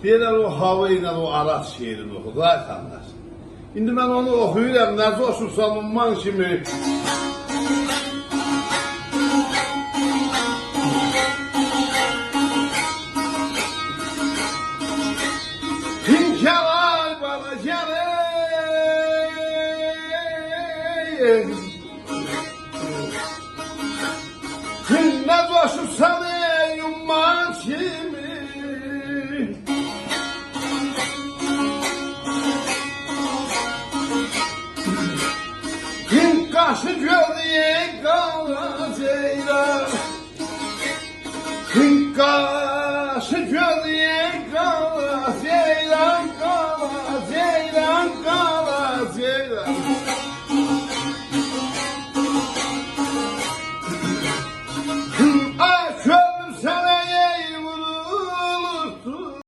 Deyirlər o hava ilə o Araz şeirini oxu, zaten. İndi mən onu oxuyuram, nəzə olsun umman kimi. Hünkârlar bana gəlir, nəzə olsun umman kimi. Kaşı gözüye kalacaklar, kaşı gözüye kalacaklar.